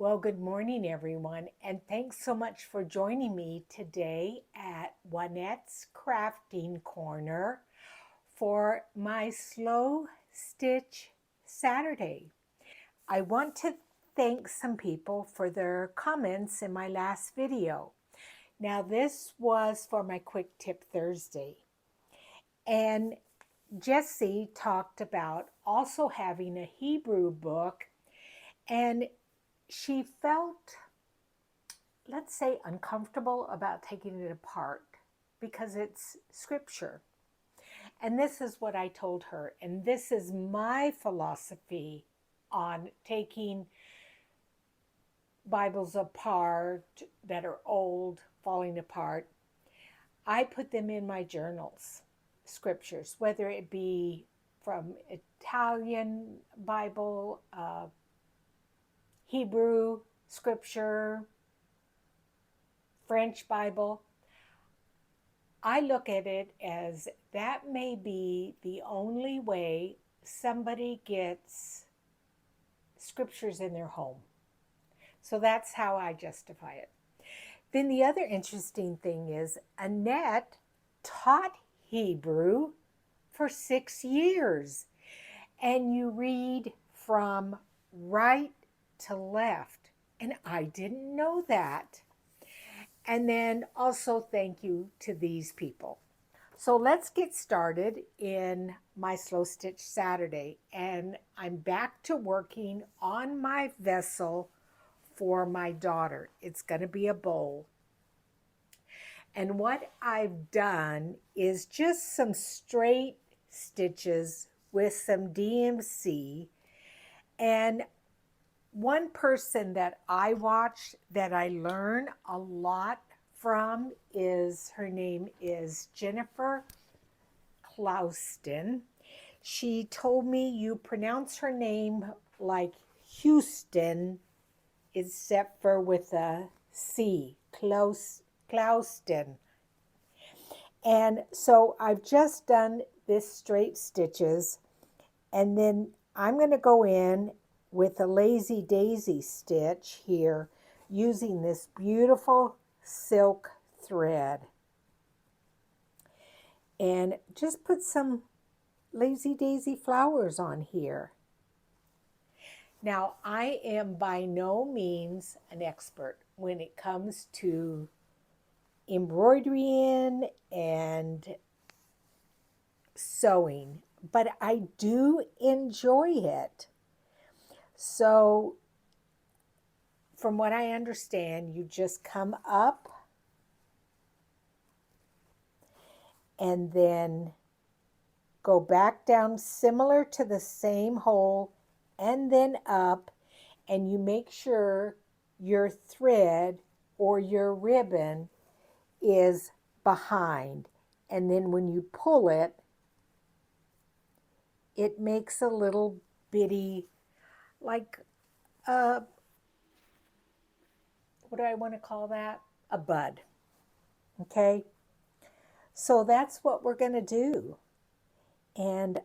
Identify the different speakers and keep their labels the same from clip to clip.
Speaker 1: Well, good morning, everyone, and thanks so much for joining me today at Juanette's Crafting Corner for my Slow Stitch Saturday. I want to thank some people for their comments in my last video. Now, this was for my Quick Tip Thursday, and Jessie talked about also having a Hebrew book, and she felt, let's say, uncomfortable about taking it apart because it's scripture. And this is what I told her. And this is my philosophy on taking Bibles apart that are old, falling apart. I put them in my journals, scriptures, whether it be from Italian Bible, Hebrew scripture, French Bible. I look at it as that may be the only way somebody gets scriptures in their home. So that's how I justify it. Then the other interesting thing is Annette taught Hebrew for 6 years. And you read from right to left. And I didn't know that. And then also thank you to these people. So let's get started in my Slow Stitch Saturday. And I'm back to working on my vessel for my daughter. It's going to be a bowl. And what I've done is just some straight stitches with some DMC. And one person that I watch that I learn a lot from is, her name is Jennifer Clouston. She told me you pronounce her name like Houston, except for with a C, Clouston. And so I've just done this straight stitches, and then I'm going to go in with a lazy daisy stitch here using this beautiful silk thread, and just put some lazy daisy flowers on here. Now, I am by no means an expert when it comes to embroidery and sewing, but I do enjoy it. So, from what I understand, you just come up and then go back down similar to the same hole and then up, and you make sure your thread or your ribbon is behind. And then when you pull it, it makes a little bitty, like a, what do I want to call that? A bud. Okay? So that's what we're going to do. And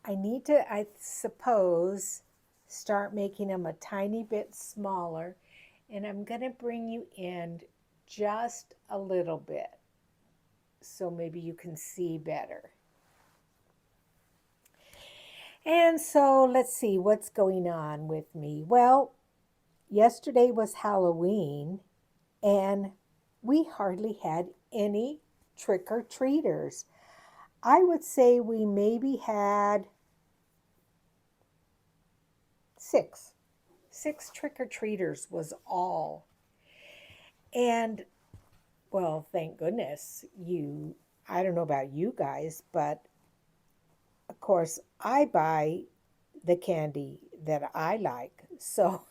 Speaker 1: I need to, I suppose, start making them a tiny bit smaller. And I'm going to bring you in just a little bit so maybe you can see better. And so let's see what's going on with me. Well, yesterday was Halloween, and we hardly had any trick-or-treaters. I would say we maybe had six trick-or-treaters was all. And, well, thank goodness I don't know about you guys, but of course I buy the candy that I like. So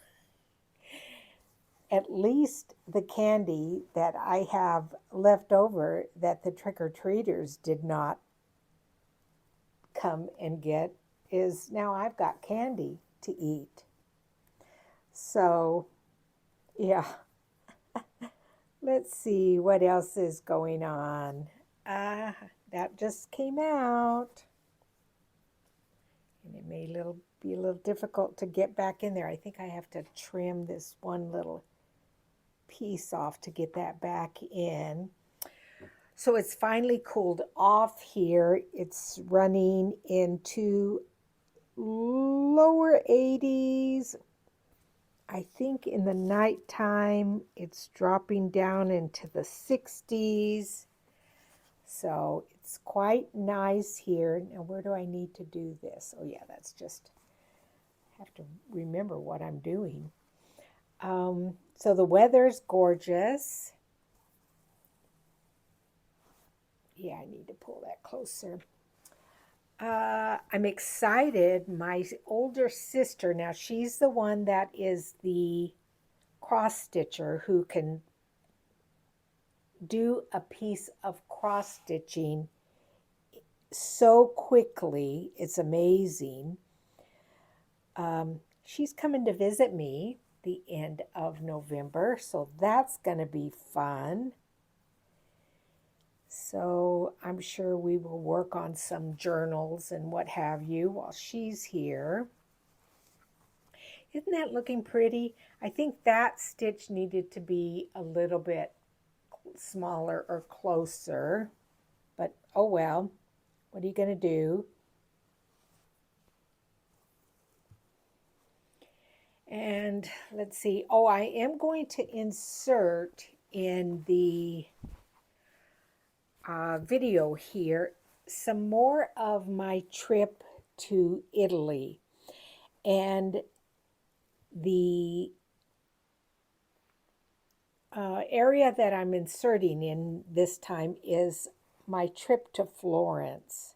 Speaker 1: at least the candy that I have left over that the trick-or-treaters did not come and get is now I've got candy to eat. So, yeah. Let's see what else is going on. That just came out. And it made little be a little difficult to get back in there. I think I have to trim this one little piece off to get that back in. So it's finally cooled off here. It's running into lower 80s. I think in the nighttime it's dropping down into the 60s. So it's quite nice here. Now, where do I need to do this? Oh, yeah, that's just, I have to remember what I'm doing. So the weather's gorgeous. Yeah, I need to pull that closer. I'm excited. My older sister, now she's the one that is the cross stitcher who can do a piece of cross stitching so quickly. It's amazing. She's coming to visit me the end of November, so that's going to be fun. So I'm sure we will work on some journals and what have you while she's here. Isn't that looking pretty? I think that stitch needed to be a little bit smaller or closer, but oh well, what are you going to do? And let's see. Oh, I am going to insert in the video here some more of my trip to Italy. And the area that I'm inserting in this time is my trip to Florence.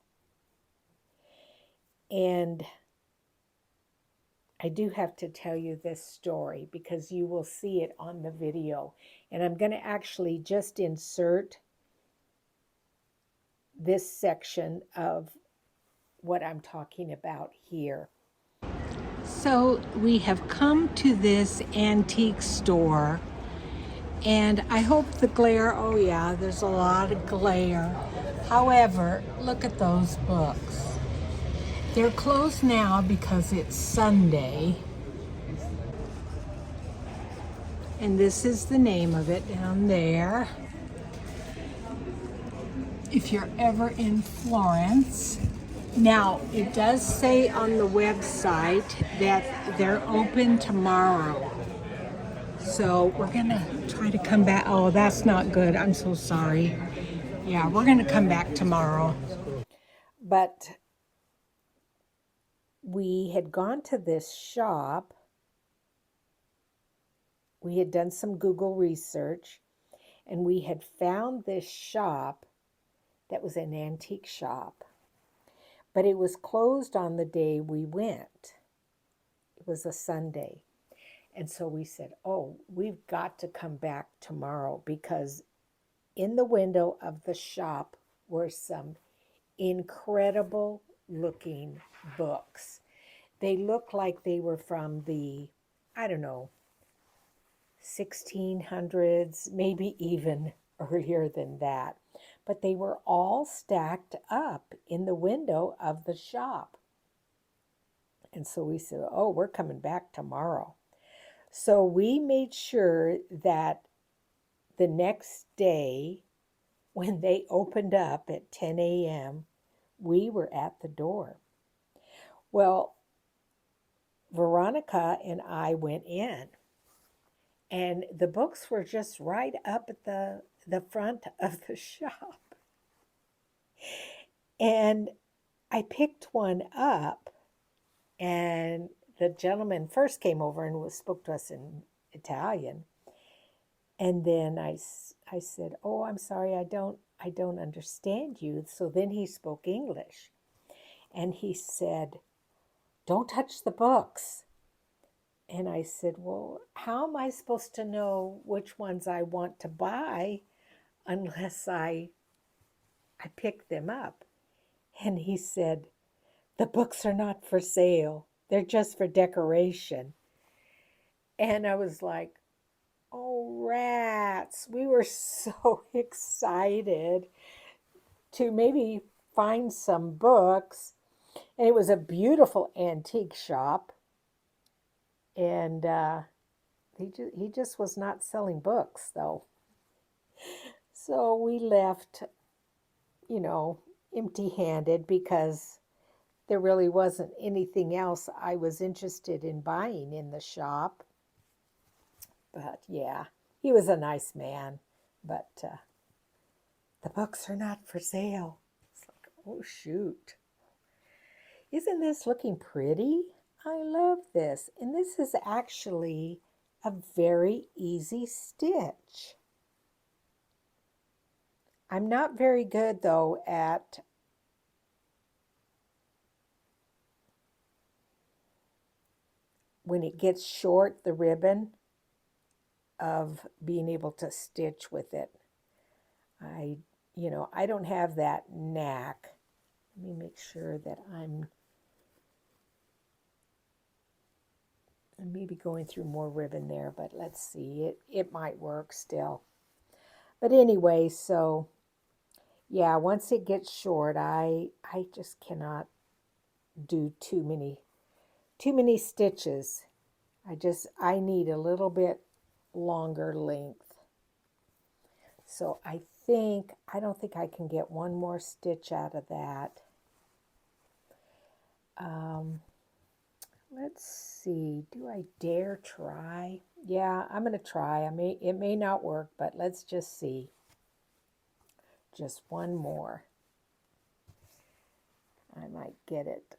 Speaker 1: And I do have to tell you this story because you will see it on the video. And I'm going to actually just insert this section of what I'm talking about here. So we have come to this antique store, and I hope the glare, oh yeah, there's a lot of glare. However, look at those books. They're closed now because it's Sunday. And this is the name of it down there. If you're ever in Florence. Now, it does say on the website that they're open tomorrow. So we're going to try to come back. Oh, that's not good. I'm so sorry. Yeah, we're going to come back tomorrow. But we had gone to this shop. We had done some Google research, and we had found this shop that was an antique shop. But it was closed on the day we went. It was a Sunday. And so we said, oh, we've got to come back tomorrow, because in the window of the shop were some incredible looking books. They looked like they were from the, I don't know, 1600s, maybe even earlier than that. But they were all stacked up in the window of the shop. And so we said, oh, we're coming back tomorrow. So we made sure that the next day, when they opened up at 10 a.m., we were at the door. Well, Veronica and I went in, and the books were just right up at the front of the shop. And I picked one up, and the gentleman first came over and spoke to us in Italian. And then I said, oh, I'm sorry, I don't understand you. So then he spoke English. And he said, don't touch the books. And I said, well, how am I supposed to know which ones I want to buy unless I pick them up? And he said, the books are not for sale. They're just for decoration. And I was like, oh, rats. We were so excited to maybe find some books. And it was a beautiful antique shop. And he just was not selling books, though. So we left, you know, empty handed because there really wasn't anything else I was interested in buying in the shop. But yeah, he was a nice man. But the books are not for sale. It's like, oh, shoot. Isn't this looking pretty? I love this. And this is actually a very easy stitch. I'm not very good though at when it gets short, the ribbon, of being able to stitch with it. I don't have that knack. Let me make sure that I'm maybe going through more ribbon there, but let's see. It might work still. But anyway, so yeah, once it gets short, I just cannot do too many stitches. I need a little bit longer length. So I don't think I can get one more stitch out of that. Let's see, do I dare try? Yeah, I'm going to try. It may not work, but let's just see. Just one more. I might get it.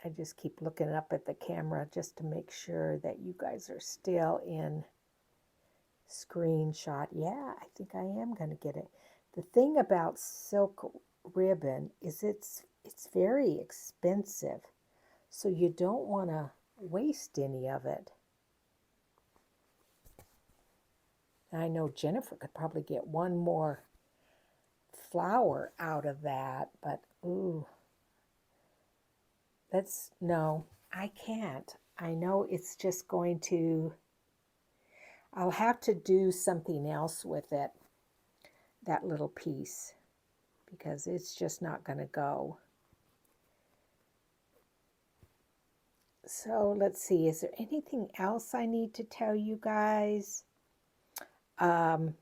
Speaker 1: I just keep looking up at the camera just to make sure that you guys are still in screenshot. Yeah, I think I am going to get it. The thing about silk ribbon is it's very expensive. So you don't want to waste any of it. I know Jennifer could probably get one more flower out of that, but ooh, no, I can't. I know it's just going to, I'll have to do something else with it, that little piece, because it's just not going to go. So let's see, is there anything else I need to tell you guys? Oh,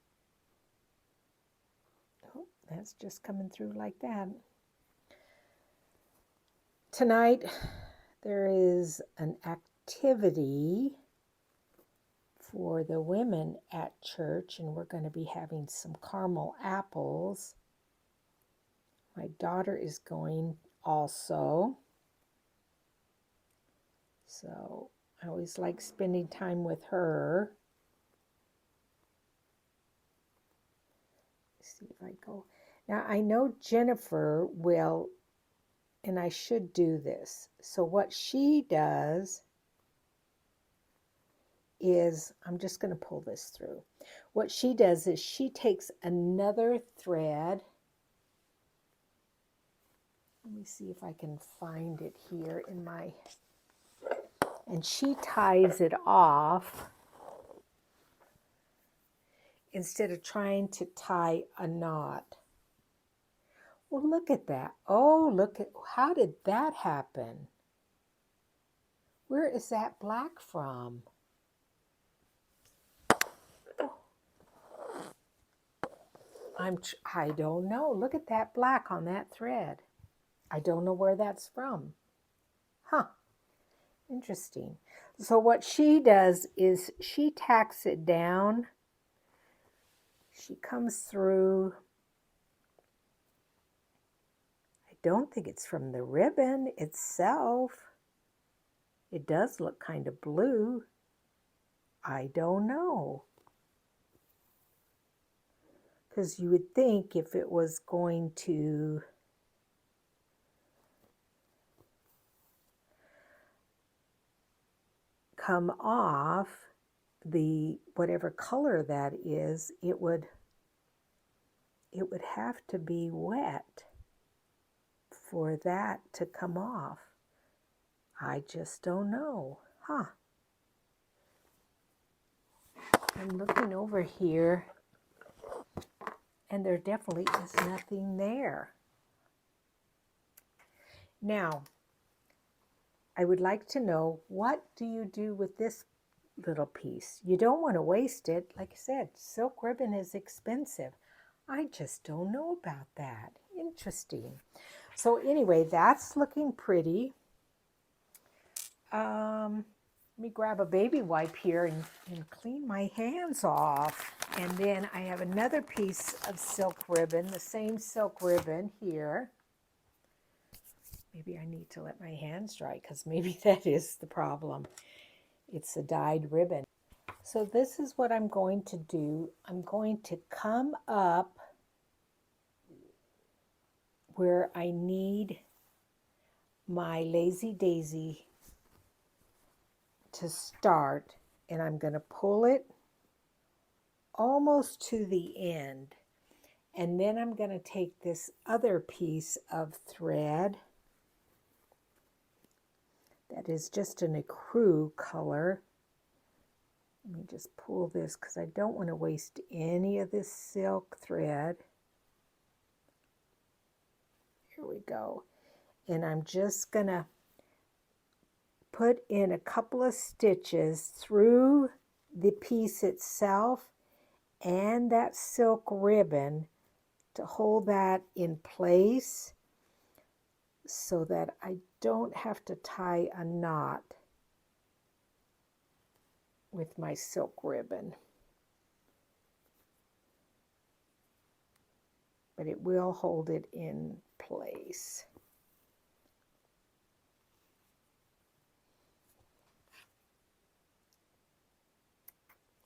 Speaker 1: that's just coming through like that. Tonight, there is an activity for the women at church, and we're going to be having some caramel apples. My daughter is going also. So I always like spending time with her. Let's see if I go. Now I know Jennifer will, and I should do this. So what she does is, I'm just going to pull this through. What she does is she takes another thread. Let me see if I can find it here in my, and she ties it off instead of trying to tie a knot. Well, look at that. Oh, how did that happen? Where is that black from? I don't know. Look at that black on that thread. I don't know where that's from. Huh. Interesting. So what she does is she tacks it down. She comes through. I don't think it's from the ribbon itself. It does look kind of blue. I don't know. Because you would think if it was going to come off, the whatever color that is, it would have to be wet for that to come off. I just don't know. Huh. I'm looking over here And there definitely is nothing there. Now, I would like to know, what do you do with this little piece? You don't want to waste it. Like I said, silk ribbon is expensive. I just don't know about that. Interesting. So anyway, that's looking pretty. Let me grab a baby wipe here and clean my hands off. And then I have another piece of silk ribbon, the same silk ribbon here. Maybe I need to let my hands dry because maybe that is the problem. It's a dyed ribbon. So this is what I'm going to do. I'm going to come up where I need my Lazy Daisy to start, and I'm going to pull it almost to the end. And then I'm going to take this other piece of thread that is just an ecru color. Let me just pull this because I don't want to waste any of this silk thread. Here we go. And I'm just going to put in a couple of stitches through the piece itself and that silk ribbon to hold that in place so that I don't have to tie a knot with my silk ribbon. But it will hold it in place.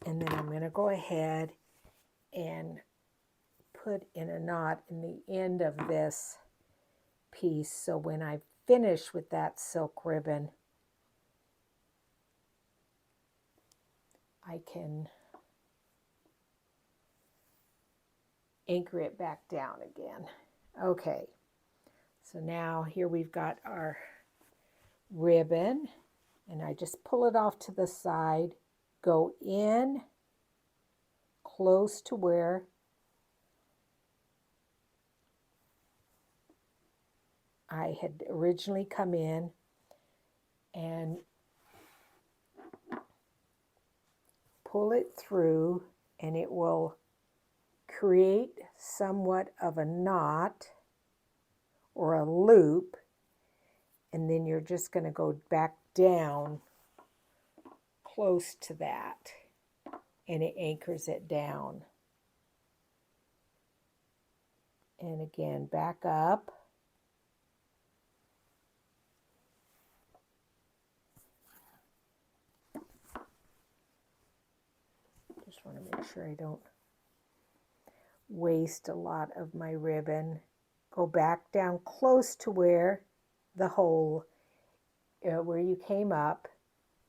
Speaker 1: And then I'm going to go ahead and put in a knot in the end of this piece, so when I finish with that silk ribbon, I can anchor it back down again. Okay, so now here we've got our ribbon, and I just pull it off to the side, go in close to where I had originally come in, and pull it through, and it will create somewhat of a knot or a loop, and then you're just going to go back down close to that, and it anchors it down. And again, back up. Just want to make sure I don't waste a lot of my ribbon. Go back down close to where the hole, where you came up,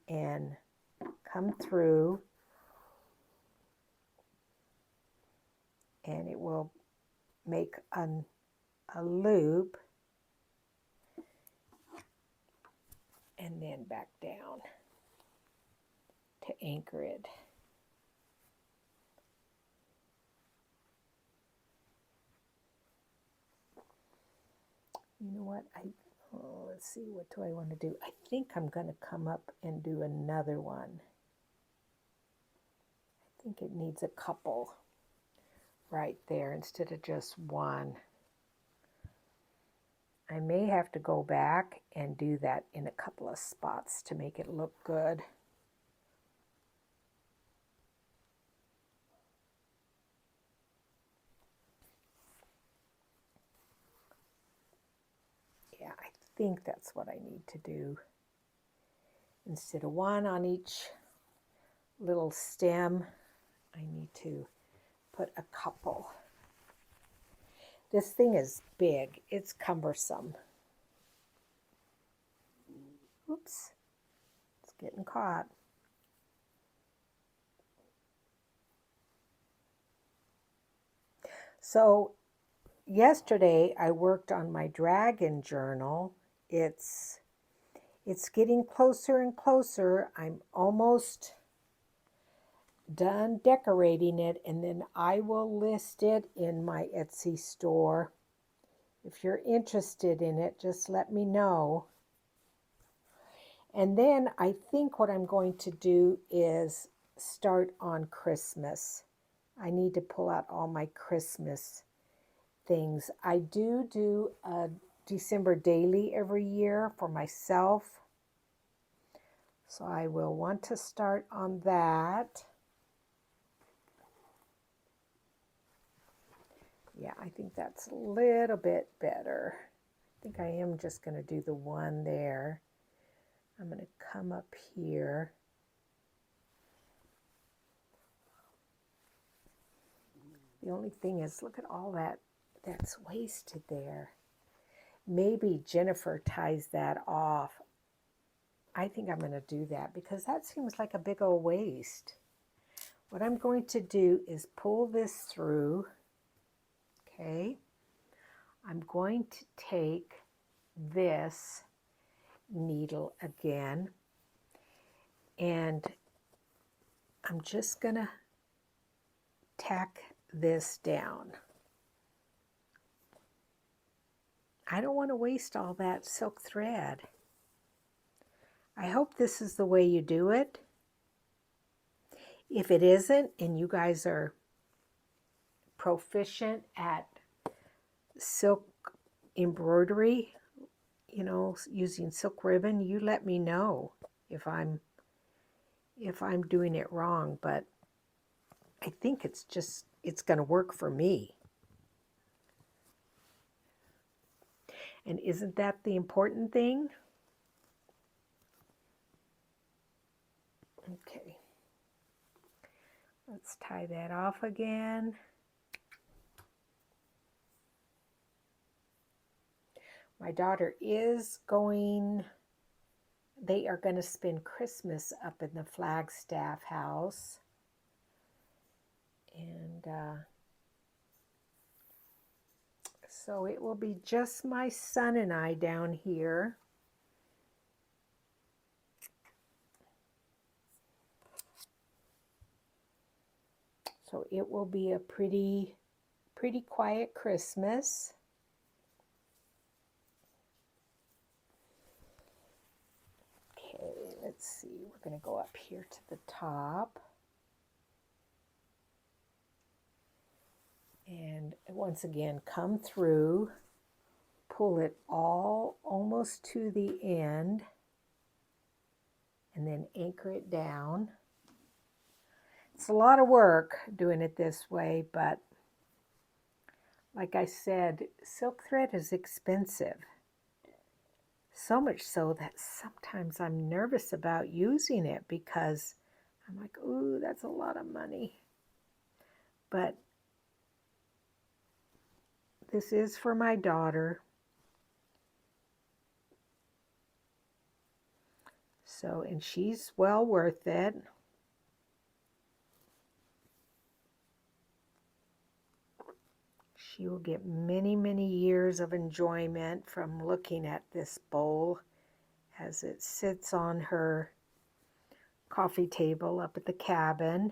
Speaker 1: and come through, and it will make a loop, and then back down to anchor it. You know what, let's see, what do I want to do? I think I'm going to come up and do another one. I think it needs a couple right there instead of just one. I may have to go back and do that in a couple of spots to make it look good. Yeah, I think that's what I need to do. Instead of one on each little stem, I need to put a couple. This thing is big. It's cumbersome. Oops, it's getting caught. So yesterday I worked on my dragon journal. It's getting closer and closer. I'm almost done decorating it, and then I will list it in my Etsy store. If you're interested in it, just let me know. And then I think what I'm going to do is start on Christmas. I need to pull out all my Christmas things. I do a December daily every year for myself. So I will want to start on that. Yeah, I think that's a little bit better. I think I am just going to do the one there. I'm going to come up here. The only thing is, look at all that's wasted there. Maybe Jennifer ties that off. I think I'm going to do that because that seems like a big old waste. What I'm going to do is pull this through. Okay. I'm going to take this needle again, and I'm just going to tack this down. I don't want to waste all that silk thread. I hope this is the way you do it. If it isn't, and you guys are proficient at silk embroidery, using silk ribbon, you let me know if I'm doing it wrong, but I think it's going to work for me. And isn't that the important thing? Okay. Let's tie that off again. My daughter is going, they are going to spend Christmas up in the Flagstaff house. And so it will be just my son and I down here. So it will be a pretty quiet Christmas. Okay, let's see. We're going to go up here to the top. And once again, come through, pull it all almost to the end, and then anchor it down. It's a lot of work doing it this way, but like I said, silk thread is expensive. So much so that sometimes I'm nervous about using it because I'm like, ooh, that's a lot of money. But this is for my daughter. So, and she's well worth it. She will get many, many years of enjoyment from looking at this bowl as it sits on her coffee table up at the cabin.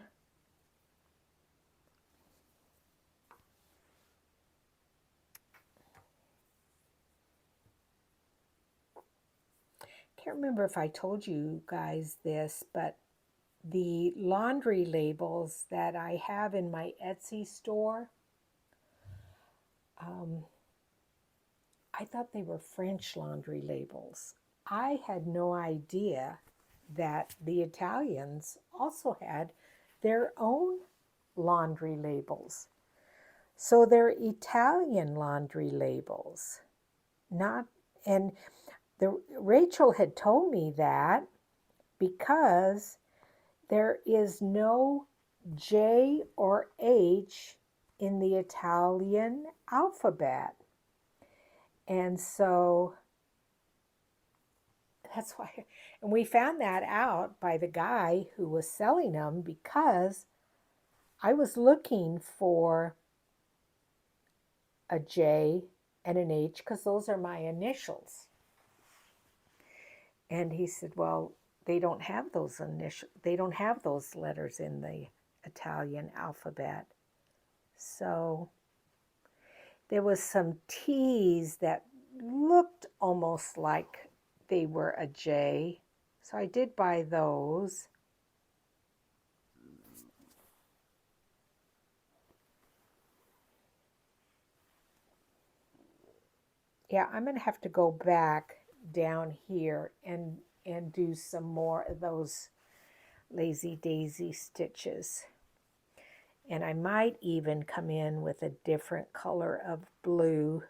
Speaker 1: Can't remember if I told you guys this, but the laundry labels that I have in my Etsy store, I thought they were French laundry labels. I had no idea that the Italians also had their own laundry labels. So they're Italian laundry labels, and Rachel had told me that because there is no J or H in the Italian alphabet. And so that's why, and we found that out by the guy who was selling them because I was looking for a J and an H because those are my initials. And he said, well, they don't have those letters in the Italian alphabet. So there was some T's that looked almost like they were a J. So I did buy those. Yeah, I'm going to have to go back down here and do some more of those lazy daisy stitches. And I might even come in with a different color of blue.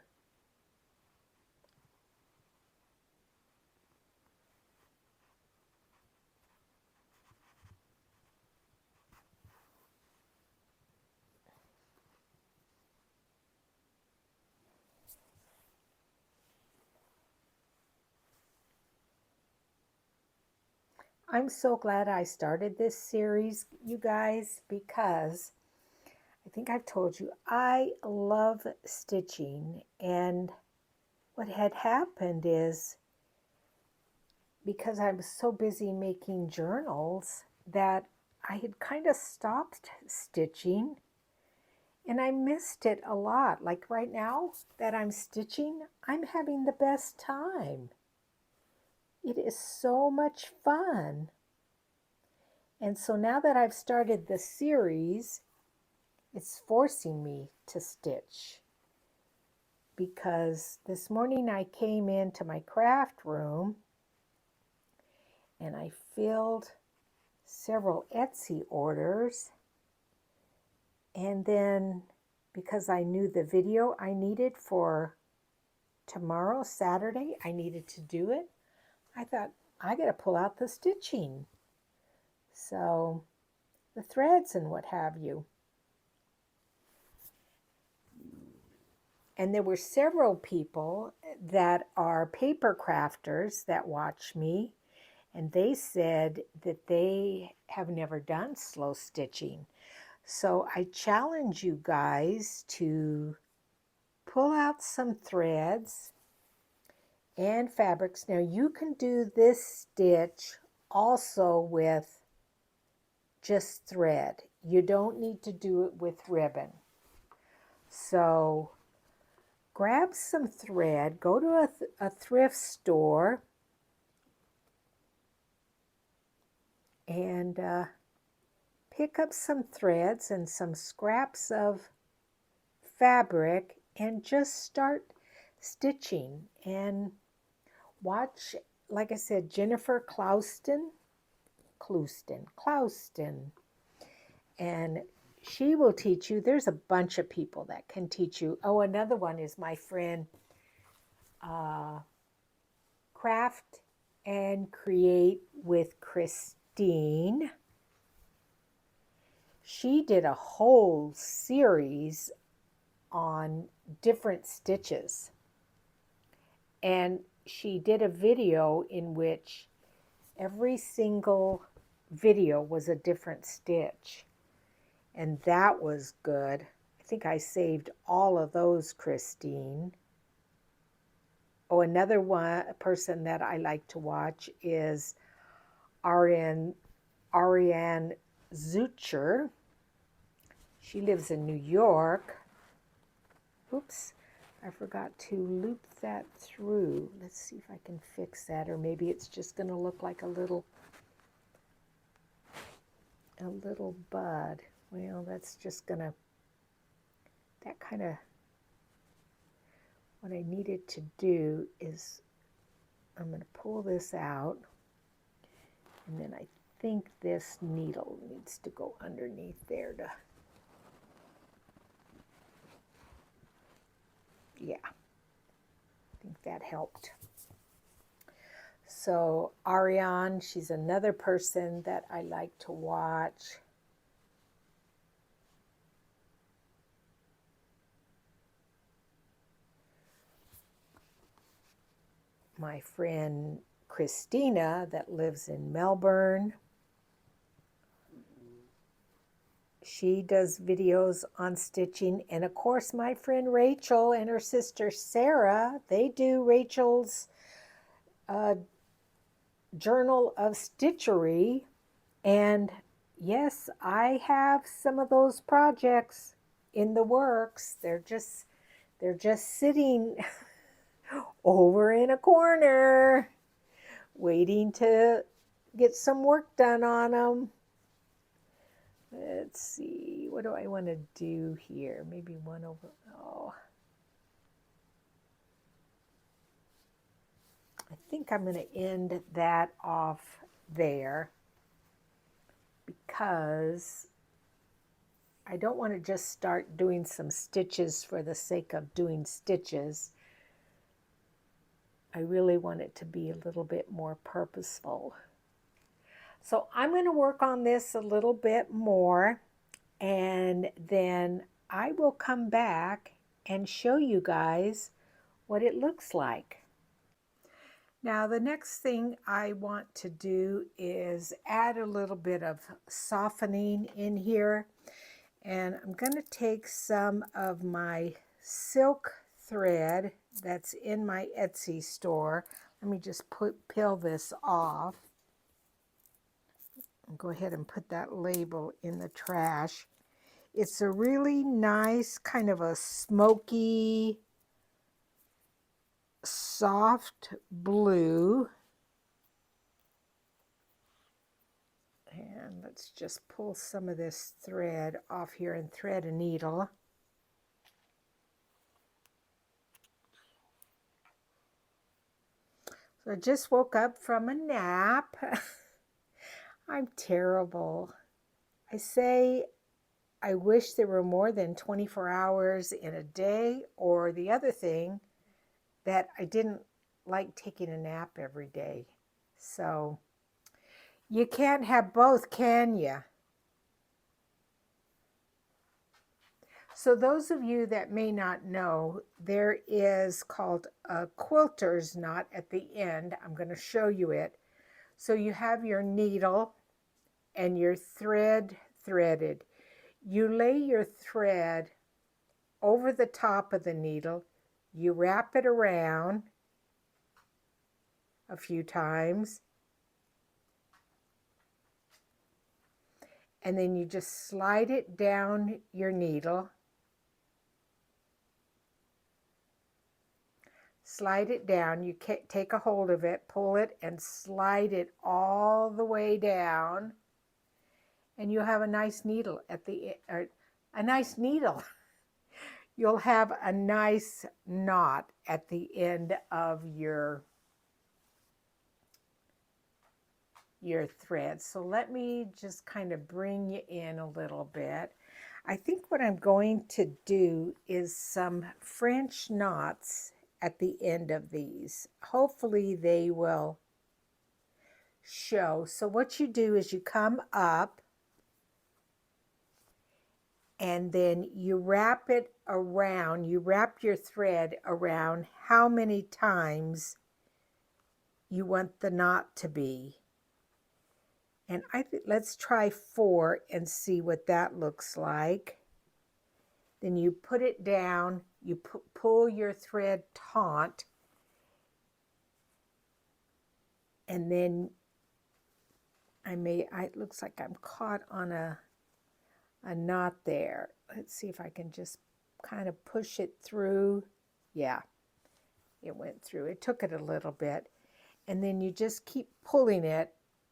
Speaker 1: I'm so glad I started this series, you guys, because I think I've told you I love stitching. And what had happened is because I was so busy making journals that I had kind of stopped stitching and I missed it a lot. Like right now that I'm stitching, I'm having the best time. It is so much fun. And so now that I've started the series, it's forcing me to stitch. Because this morning I came into my craft room and I filled several Etsy orders. And then because I knew the video I needed for tomorrow, Saturday, I needed to do it, I thought, I got to pull out the stitching. So the threads and what have you. And there were several people that are paper crafters that watch me, and they said that they have never done slow stitching. So I challenge you guys to pull out some threads and fabrics. Now you can do this stitch also with just thread. You don't need to do it with ribbon. So grab some thread, go to a thrift store and pick up some threads and some scraps of fabric and just start stitching and watch, like I said, Jennifer Clouston, and she will teach you. There's a bunch of people that can teach you. Oh, another one is my friend Craft and Create with Christine. She did a whole series on different stitches. And she did a video in which every single video was a different stitch. And that was good. I think I saved all of those, Christine. Oh, another person that I like to watch is Ariane Zucher. She lives in New York. Oops, I forgot to loop that through. Let's see if I can fix that, or maybe it's just going to look like a little bud. Well, that's just going to, that kind of, what I needed to do is I'm going to pull this out, and then I think this needle needs to go underneath there to, yeah, I think that helped. So Ariane, she's another person that I like to watch. My friend Christina that lives in Melbourne. She does videos on stitching. And of course, my friend Rachel and her sister Sarah, they do Rachel's Journal of Stitchery. And yes, I have some of those projects in the works. They're just sitting over in a corner waiting to get some work done on them. Let's see, what do I want to do here? Maybe one over, oh. I think I'm going to end that off there because I don't want to just start doing some stitches for the sake of doing stitches. I really want it to be a little bit more purposeful. So I'm going to work on this a little bit more, and then I will come back and show you guys what it looks like. Now the next thing I want to do is add a little bit of softening in here, and I'm going to take some of my silk thread that's in my Etsy store. Let me just peel this off. Go ahead and put that label in the trash. It's a really nice kind of a smoky, soft blue. And let's just pull some of this thread off here and thread a needle. So I just woke up from a nap. I'm terrible. I say I wish there were more than 24 hours in a day, or the other thing, that I didn't like taking a nap every day. So you can't have both, can you? So those of you that may not know, there is called a quilter's knot at the end. I'm going to show you it. So you have your needle and your thread threaded. You lay your thread over the top of the needle. You wrap it around a few times. And then you just slide it down your needle. Slide it down. You take a hold of it, pull it, and slide it all the way down. And you'll have a nice needle at the end. A nice needle. You'll have a nice knot at the end of your thread. So let me just kind of bring you in a little bit. I think what I'm going to do is some French knots at the end of these. Hopefully they will show. So what you do is you come up and then you wrap it around. You wrap your thread around how many times you want the knot to be. And let's try 4 and see what that looks like. Then you put it down, you pull your thread taut, and then it looks like I'm caught on a knot there. Let's see if I can just kind of push it through. Yeah, it went through. It took it a little bit. And then you just keep pulling it,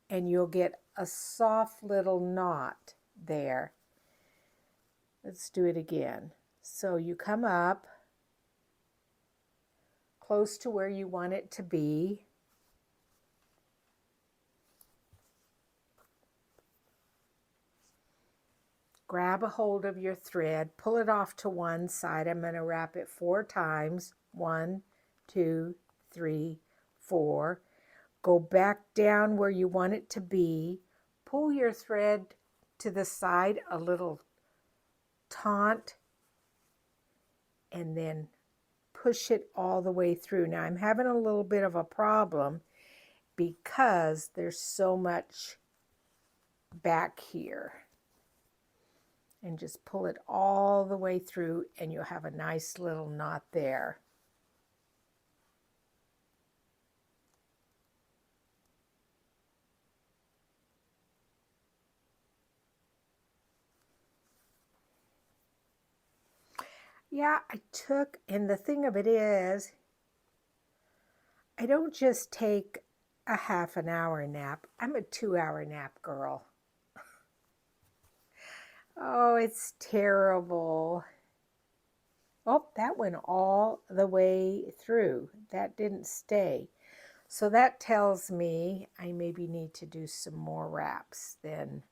Speaker 1: and you'll get a soft little knot there. Let's do it again. So you come up close to where you want it to be. Grab a hold of your thread, pull it off to one side. I'm going to wrap it 4 times. 1, 2, 3, 4. Go back down where you want it to be. Pull your thread to the side a little taut, and then push it all the way through. Now I'm having a little bit of a problem because there's so much back here. And just pull it all the way through, and you'll have a nice little knot there. Yeah, and the thing of it is, I don't just take a half an hour nap. I'm a 2 hour nap girl. Oh, it's terrible. Oh, that went all the way through. That didn't stay. So that tells me I maybe need to do some more wraps than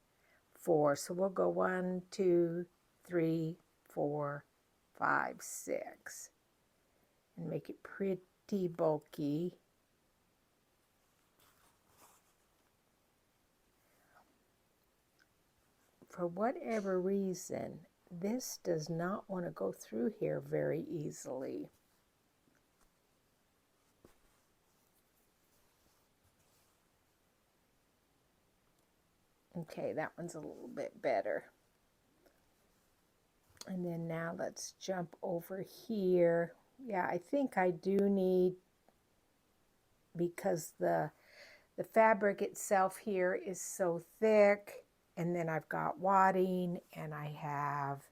Speaker 1: 4. So we'll go 1, 2, 3, 4, 5, 6, and make it pretty bulky. For whatever reason, this does not want to go through here very easily. Okay, that one's a little bit better. And then now let's jump over here. Yeah, I think I do need, because the fabric itself here is so thick, and then I've got wadding, and I have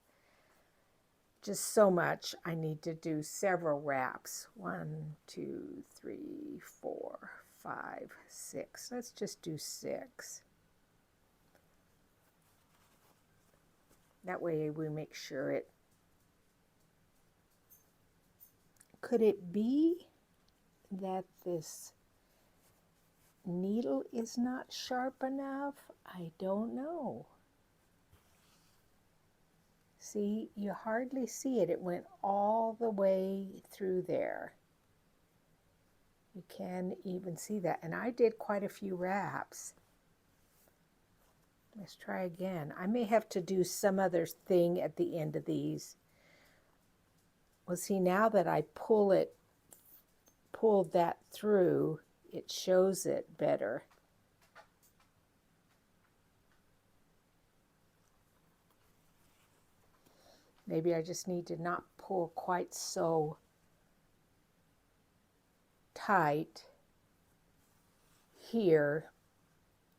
Speaker 1: just so much. I need to do several wraps. 1, 2, 3, 4, 5, 6. Let's just do 6. That way we make sure it. Could it be that this needle is not sharp enough? I don't know. See, you hardly see it. It went all the way through there. You can even see that. And I did quite a few wraps. Let's try again. I may have to do some other thing at the end of these. Well, see, now that I pulled that through, it shows it better. Maybe I just need to not pull quite so tight here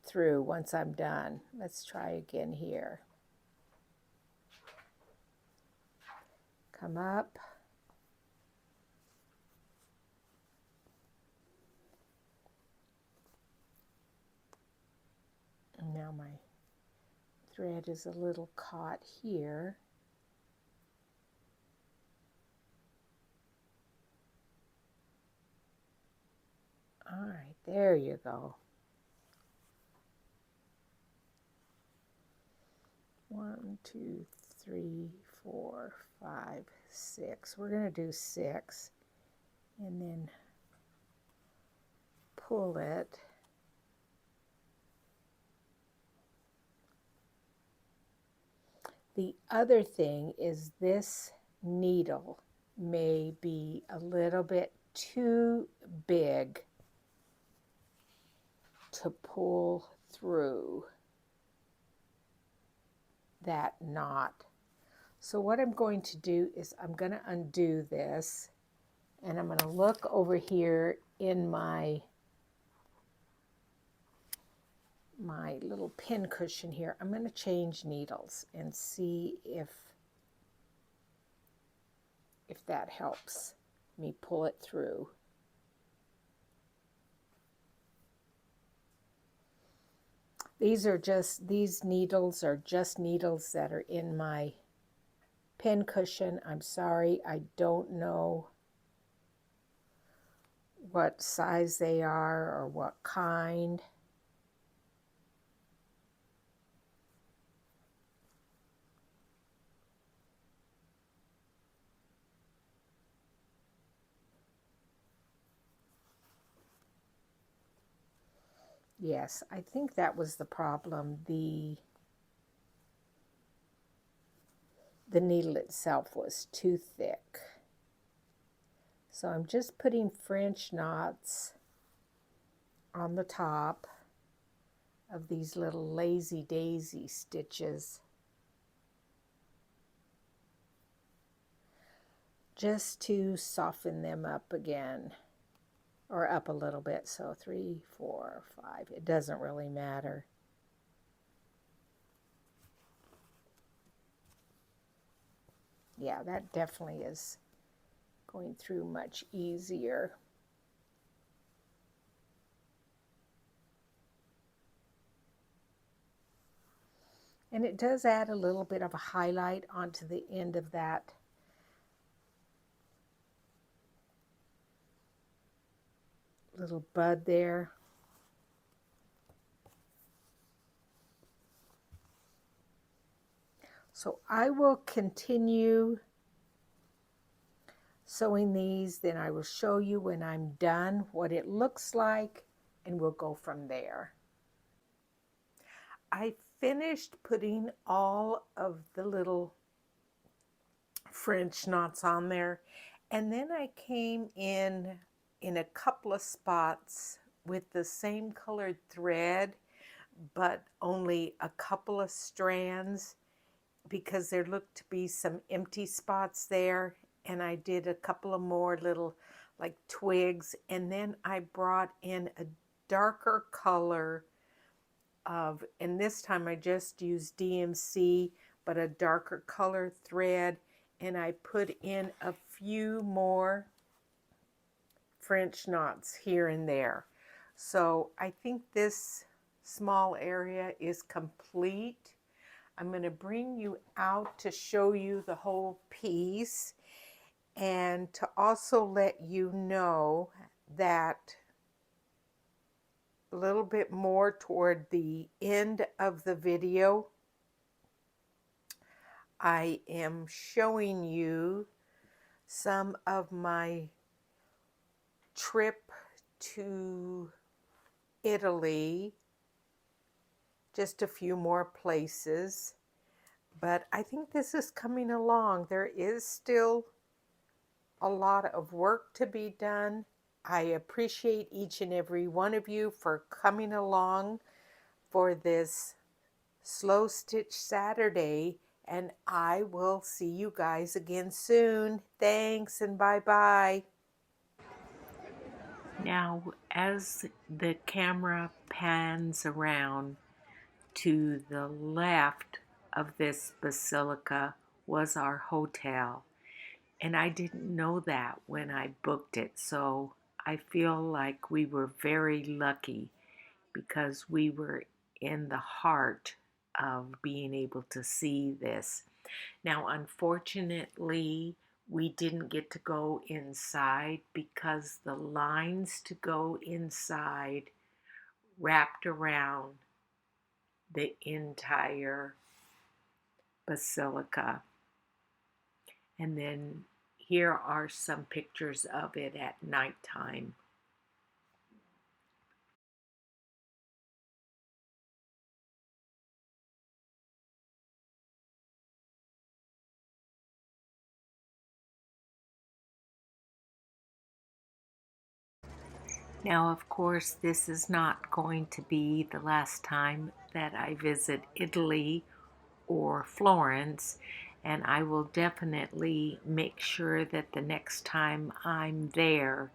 Speaker 1: through once I'm done. Let's try again here. Come up. And now my thread is a little caught here. All right, there you go. 1, 2, 3, 4, 5, 6. We're going to do 6 and then pull it. The other thing is this needle may be a little bit too big to pull through that knot. So what I'm going to do is I'm going to undo this, and I'm going to look over here in my little pin cushion here. I'm going to change needles and see if that helps me pull it through. These needles are just needles that are in my pin cushion. I'm sorry, I don't know what size they are or what kind. Yes, I think that was the problem. The needle itself was too thick. So I'm just putting French knots on the top of these little lazy daisy stitches, just to soften them up again, or up a little bit. So 3, 4, 5, it doesn't really matter. Yeah, that definitely is going through much easier. And it does add a little bit of a highlight onto the end of that little bud there. So I will continue sewing these, then I will show you when I'm done what it looks like, and we'll go from there. I finished putting all of the little French knots on there, and then I came in a couple of spots with the same colored thread, but only a couple of strands, because there looked to be some empty spots there, and I did a couple of more little like twigs, and then I brought in a darker color of, and this time I just used DMC, but a darker color thread, and I put in a few more French knots here and there. So I think this small area is complete. I'm going to bring you out to show you the whole piece, and to also let you know that a little bit more toward the end of the video, I am showing you some of my trip to Italy, just a few more places. But I think this is coming along. There is still a lot of work to be done. I appreciate each and every one of you for coming along for this Slow Stitch Saturday, and I will see you guys again soon. Thanks, and bye-bye. Now, as the camera pans around, to the left of this basilica was our hotel. And I didn't know that when I booked it. So I feel like we were very lucky because we were in the heart of being able to see this. Now, unfortunately, we didn't get to go inside because the lines to go inside wrapped around the entire basilica. And then here are some pictures of it at nighttime. Now, of course, this is not going to be the last time that I visit Italy or Florence, and I will definitely make sure that the next time I'm there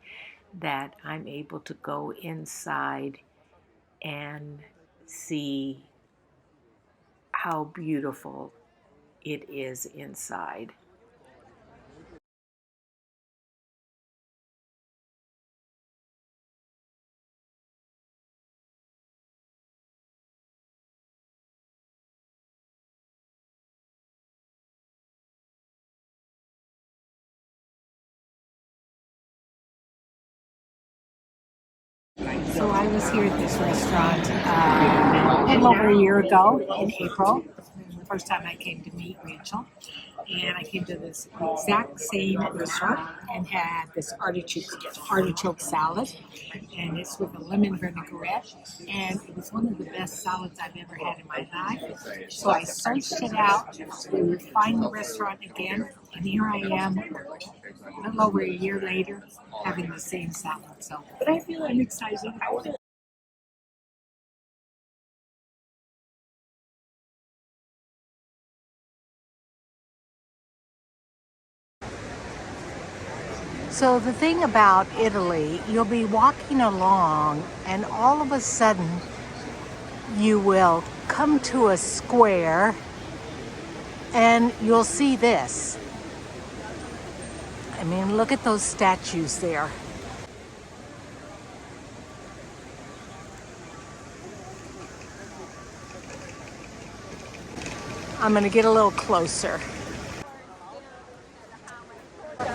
Speaker 1: that I'm able to go inside and see how beautiful it is inside.
Speaker 2: So I was here at this restaurant a little over a year ago in April. It was the first time I came to meet Rachel. And I came to this exact same restaurant and had this artichoke salad. And it's with a lemon vinaigrette. And it was one of the best salads I've ever had in my life. So I searched it out to find the restaurant again. And here I am, a little over a year later, having the same salad. So, but I feel I'm excited.
Speaker 1: So the thing about Italy, you'll be walking along and all of a sudden you will come to a square and you'll see this. I mean, look at those statues there. I'm going to get a little closer.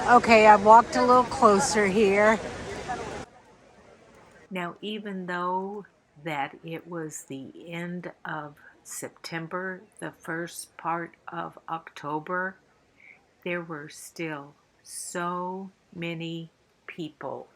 Speaker 1: Okay, I've walked a little closer here. Now, even though that it was the end of September, the first part of October, there were still so many people